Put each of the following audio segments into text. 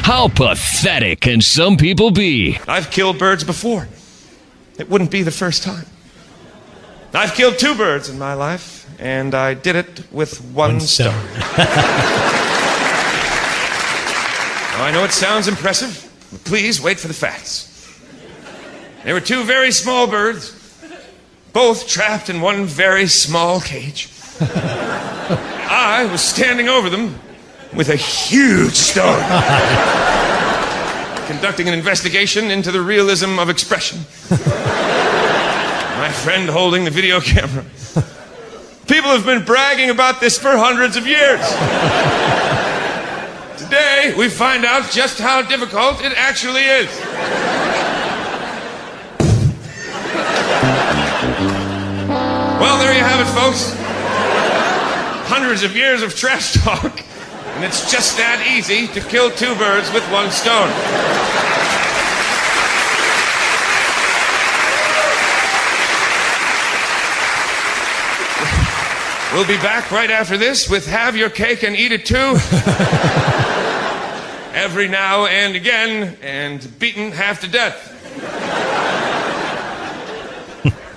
How pathetic can some people be? I've killed birds before. It wouldn't be the first time. I've killed 2 birds in my life, and I did it with one stone. Now, I know it sounds impressive, but please wait for the facts. There were 2 very small birds, both trapped in one very small cage. I was standing over them with a huge stone, conducting an investigation into the realism of expression. My friend holding the video camera. People have been bragging about this for hundreds of years. Today, we find out just how difficult it actually is. Well, there you have it, folks. Hundreds of years of trash talk, and it's just that easy to kill 2 birds with one stone. We'll be back right after this with Have Your Cake and Eat It Too. Every now and again, and beaten half to death.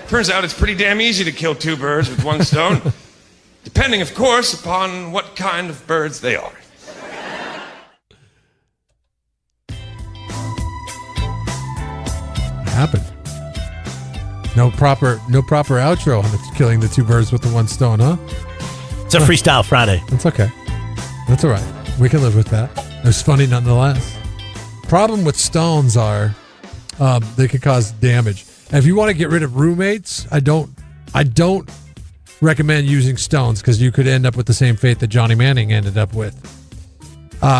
Turns out it's pretty damn easy to kill 2 birds with one stone. Depending, of course, upon what kind of birds they are. What happened? No proper outro on killing the 2 birds with the one stone, huh? It's a Freestyle Friday. That's okay. That's all right. We can live with that. It's funny nonetheless. Problem with stones are they can cause damage. And if you want to get rid of roommates, I don't recommend using stones because you could end up with the same fate that Johnny Manning ended up with.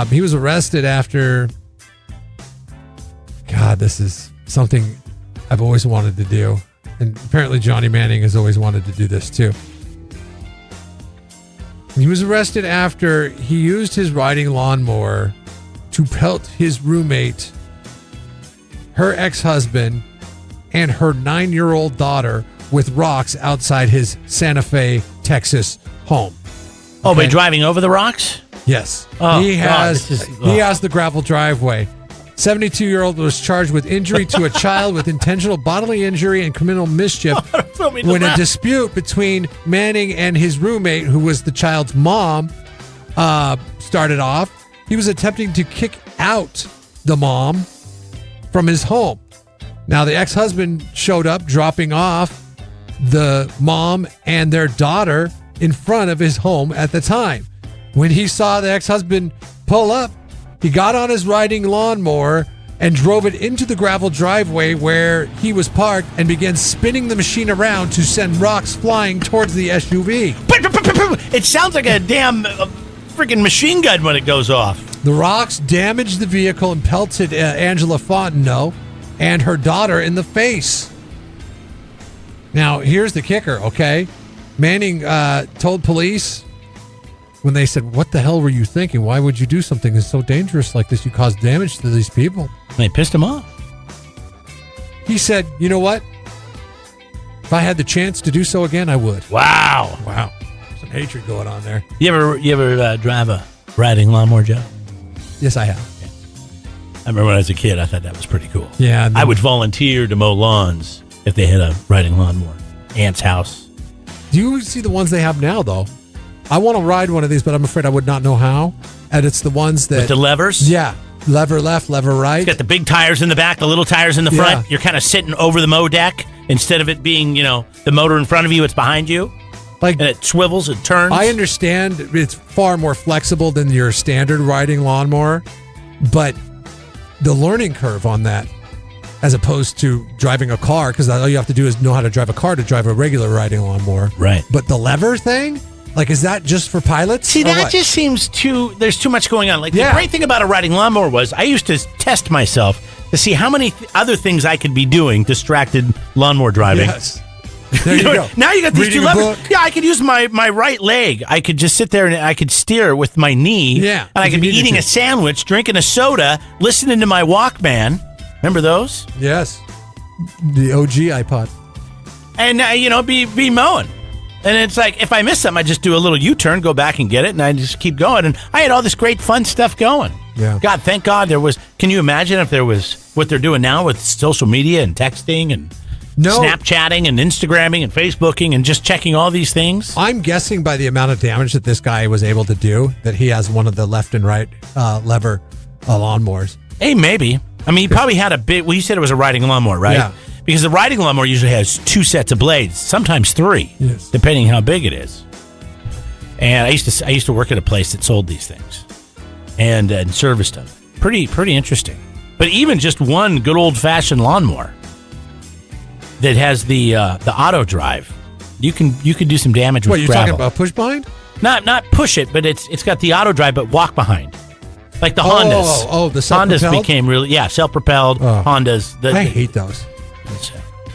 He was arrested after. God, this is something I've always wanted to do. And apparently Johnny Manning has always wanted to do this too. He was arrested after he used his riding lawnmower to pelt his roommate, her ex-husband, and her 9-year-old daughter with rocks outside his Santa Fe, Texas home. Oh, by driving over the rocks? Yes. Oh, he has the gravel driveway. 72-year-old was charged with injury to a child with intentional bodily injury and criminal mischief when a dispute between Manning and his roommate, who was the child's mom, started off. He was attempting to kick out the mom from his home. Now, the ex-husband showed up, dropping off the mom and their daughter in front of his home at the time. When he saw the ex-husband pull up, he got on his riding lawnmower and drove it into the gravel driveway where he was parked and began spinning the machine around to send rocks flying towards the SUV. It sounds like a damn freaking machine gun when it goes off. The rocks damaged the vehicle and pelted Angela Fontenot and her daughter in the face. Now, here's the kicker, okay? Manning told police when they said, "What the hell were you thinking? Why would you do something that's so dangerous like this? You caused damage to these people." They pissed him off. He said, "You know what? If I had the chance to do so again, I would." Wow. Some hatred going on there. You ever drive a riding lawnmower, Joe? Yes, I have. Yeah. I remember when I was a kid, I thought that was pretty cool. Yeah. I would volunteer to mow lawns if they had a riding lawnmower. Aunt's house. Do you see the ones they have now, though? I want to ride one of these, but I'm afraid I would not know how. And it's the ones that... With the levers? Yeah. Lever left, lever right. It's got the big tires in the back, the little tires in the front. Yeah. You're kind of sitting over the mow deck. Instead of it being, the motor in front of you, it's behind you. And it swivels, it turns. I understand it's far more flexible than your standard riding lawnmower, but the learning curve on that, as opposed to driving a car, because all you have to do is know how to drive a car to drive a regular riding lawnmower. Right. But the lever thing... is that just for pilots? See, that just seems there's too much going on. The great thing about a riding lawnmower was I used to test myself to see how many other things I could be doing distracted lawnmower driving. Yes. There you go. Now you got these Reading two a levers. book. Yeah, I could use my right leg. I could just sit there and I could steer with my knee. Yeah. And I could be eating a sandwich, drinking a soda, listening to my Walkman. Remember those? Yes. The OG iPod. And, be mowing. And it's like, if I miss something, I just do a little U-turn, go back and get it, and I just keep going. And I had all this great fun stuff going. Yeah. God, thank God there was. Can you imagine if there was what they're doing now with social media and texting and Snapchatting and Instagramming and Facebooking and just checking all these things? I'm guessing by the amount of damage that this guy was able to do that he has one of the left and right lever lawnmowers. Hey, maybe. I mean, he probably had a big. Well, you said it was a riding lawnmower, right? Yeah. Because the riding lawnmower usually has 2 sets of blades, sometimes 3, yes, depending how big it is. And I used to work at a place that sold these things and serviced them. Pretty interesting. But even just one good old fashioned lawnmower that has the auto drive, you can do some damage with What, you're gravel. talking about push behind? Not push it, but it's got the auto drive, but walk behind. Like the Hondas. Oh, the self-propelled? Hondas became really, Oh. self-propelled Hondas. I hate those.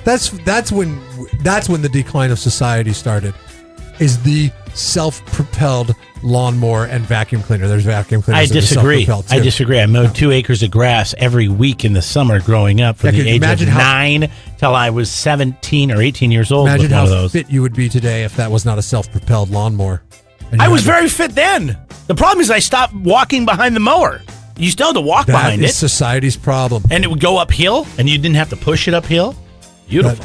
That's when the decline of society started. Is the self-propelled lawnmower and vacuum cleaner. There's vacuum cleaners. I disagree. I mowed 2 acres of grass every week in the summer growing up from the age of 9 till I was 17 or 18 years old. Imagine with one how of those. fit you would be today if that was not a self-propelled lawnmower. I was very fit then. The problem is I stopped walking behind the mower. You still had to walk behind That it. is society's problem. And it would go uphill, and you didn't have to push it uphill. Beautiful.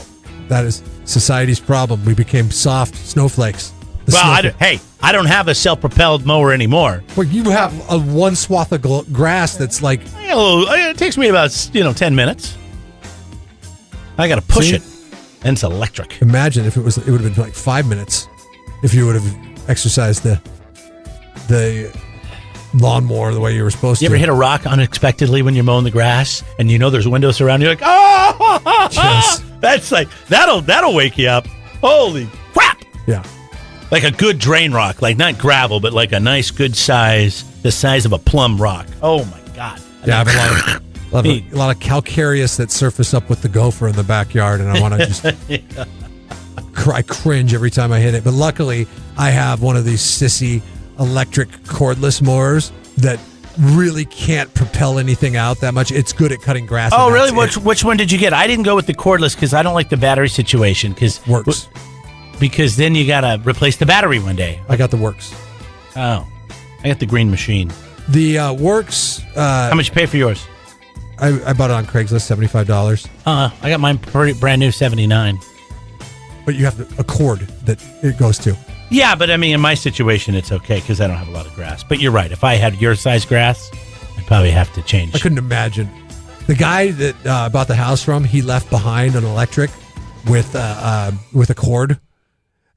That is society's problem. We became soft snowflakes. I don't have a self-propelled mower anymore. Well, you have one swath of grass that's like... It takes me about 10 minutes. I got to push it, and it's electric. Imagine if it would have been like 5 minutes if you would have exercised the lawnmower the way you were supposed to. You ever hit a rock unexpectedly when you're mowing the grass, and you know there's windows around? You're like, oh! Yes. That's like that'll wake you up. Holy crap! Yeah. Like a good drain rock, like not gravel, but like a nice, good size, the size of a plum rock. Oh my God! Yeah, I have a lot of calcareous that surface up with the gopher in the backyard, and I want to just I cringe every time I hit it. But luckily, I have one of these sissy electric cordless mowers that really can't propel anything out that much. It's good at cutting grass. Oh, really? Which one did you get? I didn't go with the cordless because I don't like the battery situation. Works. Because then you got to replace the battery one day. I got the Works. Oh. I got the green machine. The Works... how much you pay for yours? I bought it on Craigslist, $75. I got mine brand new, $79. But you have a cord that it goes to. Yeah, but I mean, in my situation, it's okay because I don't have a lot of grass. But you're right. If I had your size grass, I'd probably have to change. I couldn't imagine. The guy that bought the house from, he left behind an electric with a cord.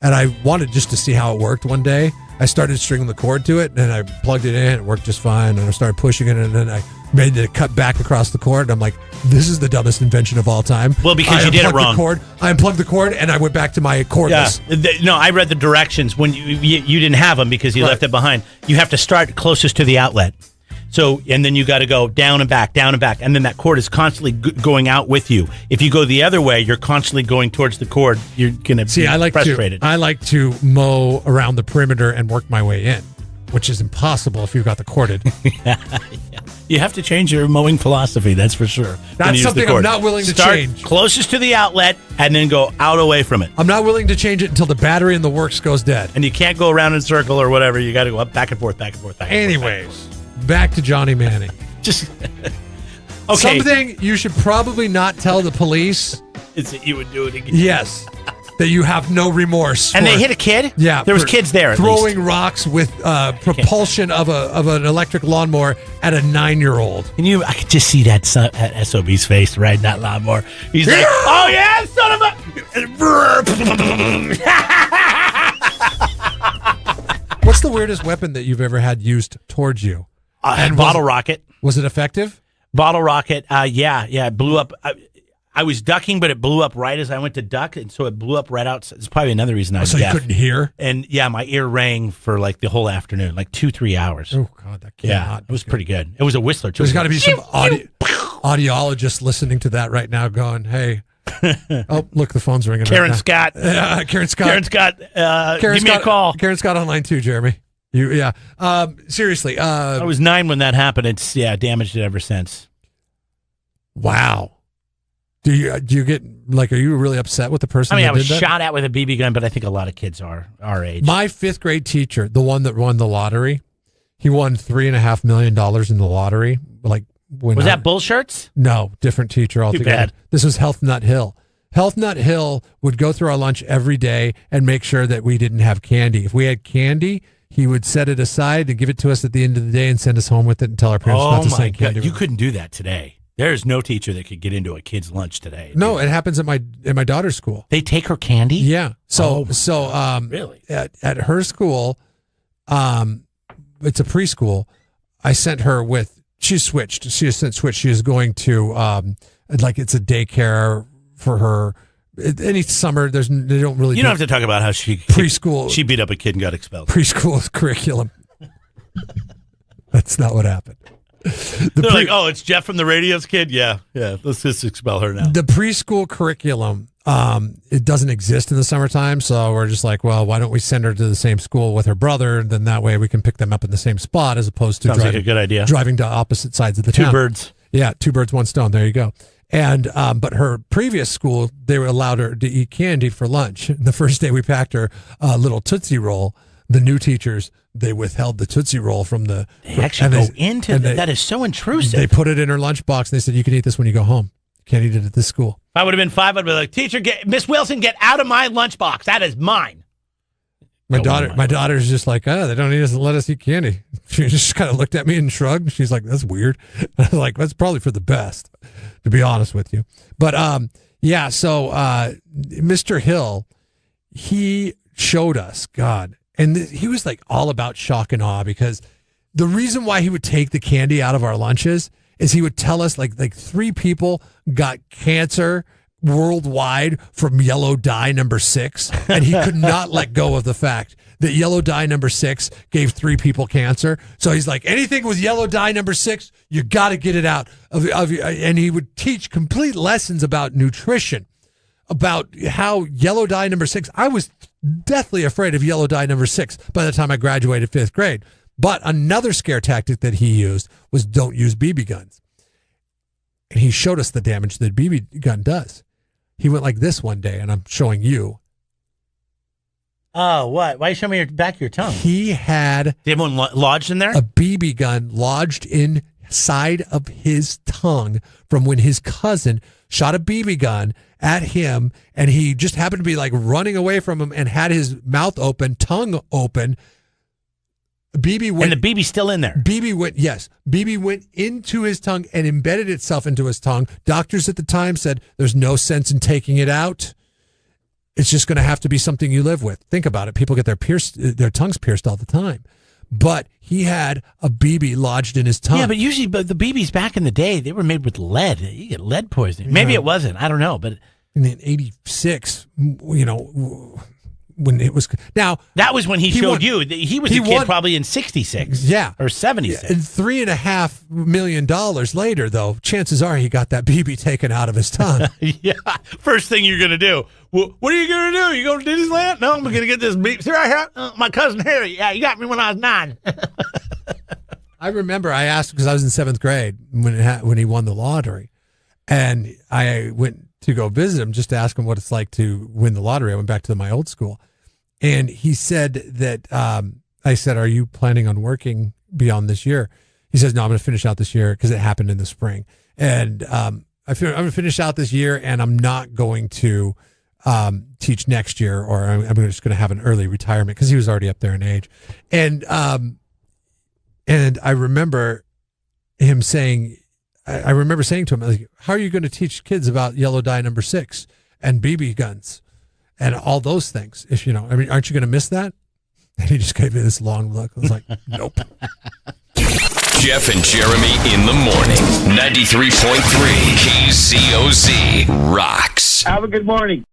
And I wanted just to see how it worked one day. I started stringing the cord to it, and I plugged it in. It worked just fine. And I started pushing it, and then I made it cut back across the cord. And I'm like, this is the dumbest invention of all time. Well, because you did it wrong. I unplugged the cord, and I went back to my cordless. Yeah. No, I read the directions when you didn't have them because you left it behind. You have to start closest to the outlet. So, and then you got to go down and back, and then that cord is constantly going out with you. If you go the other way, you're constantly going towards the cord. You're going to be frustrated. I like to mow around the perimeter and work my way in, which is impossible if you've got the corded. Yeah. You have to change your mowing philosophy, that's for sure. That's something I'm not willing to change. Start closest to the outlet and then go out away from it. I'm not willing to change it until the battery in the Works goes dead. And you can't go around in a circle or whatever. You got to go up, back and forth, back and forth. Anyways. Back to Johnny Manning. Just okay. Something you should probably not tell the police is that you would do it again. Yes, that you have no remorse. And they hit a kid. Yeah, there was kids there. Throwing rocks with propulsion of an electric lawnmower at a 9-year-old. I could just see that SOB's face riding that lawnmower. He's like, "Oh yeah, son of a." What's the weirdest weapon that you've ever had used towards you? And bottle rocket. Was it effective? Bottle rocket. Yeah. It blew up. I was ducking, but it blew up right as I went to duck, and so it blew up right out. It's probably another reason I was deaf. So you couldn't hear? And yeah, my ear rang for like the whole afternoon, like 2-3 hours. Oh God, that cannot. It was pretty good. It was a whistler too. There's got to be some audiologist listening to that right now, going, "Hey." Oh, look, the phone's ringing. Karen right Scott. Karen Scott. Give me a call. Karen Scott on line 2, Jeremy. Seriously. I was 9 when that happened. It's damaged it ever since. Wow. Do you get like? Are you really upset with the person? I mean, that I was did that? shot at with a BB gun, but I think a lot of kids are our age. My 5th grade teacher, the one that won the lottery, he won $3.5 million in the lottery. Like was that bull shirts? No, different teacher altogether. bad. This was Health Nut Hill. Health Nut Hill would go through our lunch every day and make sure that we didn't have candy. If we had candy, he would set it aside and give it to us at the end of the day and send us home with it and tell our parents not to Oh my send God! candy. You couldn't do that today. There's no teacher that could get into a kid's lunch today. No, it happens at my daughter's school. They take her candy. Yeah. So really at her school, it's a preschool. I sent her with. She's switched. She has since switched. She is going to like it's a daycare for her. Any summer, they don't really. You don't have to talk about how preschool. She beat up a kid and got expelled. Preschool curriculum. That's not what happened. They're like, oh, it's Jeff from the Radio's kid? Yeah. Let's just expel her now. The preschool curriculum, it doesn't exist in the summertime, so we're just like, well, why don't we send her to the same school with her brother? Then that way we can pick them up in the same spot as opposed to Sounds like a good idea. Driving to opposite sides of the town. Two birds. Yeah, 2 birds, 1 stone. There you go. And but her previous school, they were allowed her to eat candy for lunch. The first day we packed her a little Tootsie Roll. The new teachers, they withheld the Tootsie Roll from the. They actually go into that. That is so intrusive. They put it in her lunchbox and they said, you can eat this when you go home. You can't eat it at this school. If I would have been 5, I'd be like, teacher, Miss Wilson, get out of my lunchbox. That is mine. My daughter's just like, they don't need us to let us eat candy. She just kind of looked at me and shrugged. She's like, that's weird. I was like, that's probably for the best, to be honest with you. But yeah, so Mr. Hill, he showed us, God, and he was like all about shock and awe because the reason why he would take the candy out of our lunches is he would tell us like 3 people got cancer worldwide from yellow dye number 6, and he could not let go of the fact that yellow dye number 6 gave 3 people cancer. So he's like, anything with yellow dye number 6, you got to get it out and he would teach complete lessons about nutrition, about how yellow dye number 6. I was deathly afraid of yellow dye number 6 by the time I graduated 5th grade. But another scare tactic that he used was don't use BB guns. And he showed us the damage that BB gun does. He went like this one day, and I'm showing you. Oh, what? Why are you showing me your back of your tongue? He had... Did one lodged in there? A BB gun lodged inside of his tongue from when his cousin shot a BB gun at him, and he just happened to be like running away from him and had his mouth open, tongue open. BB went, and the BB's still in there. BB went into his tongue and embedded itself into his tongue. Doctors at the time said there's no sense in taking it out. It's just going to have to be something you live with. Think about it. People get their tongues pierced all the time. But he had a BB lodged in his tongue. Yeah, but usually the BBs back in the day, they were made with lead. You get lead poisoning. Maybe it wasn't. I don't know. But in 86, when it was now that was when he showed you he was a kid probably in 66 or 76 and $3.5 million later though chances are he got that BB taken out of his tongue. Yeah, first thing you're gonna do, what are you gonna do? You going to Disneyland? No, I'm gonna get this BB. See right here, my cousin Harry. Yeah, you got me when I was 9. I remember I asked because I was in 7th grade when he won the lottery, and I went to go visit him just to ask him what it's like to win the lottery. I went back to my old school. And he said that, I said, are you planning on working beyond this year? He says, no, I'm going to finish out this year because it happened in the spring. And I'm going to finish out this year and I'm not going to teach next year, or I'm just going to have an early retirement because he was already up there in age. And I remember him saying, I remember saying to him, like, how are you going to teach kids about yellow dye number 6 and BB guns? And all those things, aren't you going to miss that? And he just gave me this long look. I was like, nope. Jeff and Jeremy in the morning. 93.3 KZOZ rocks. Have a good morning.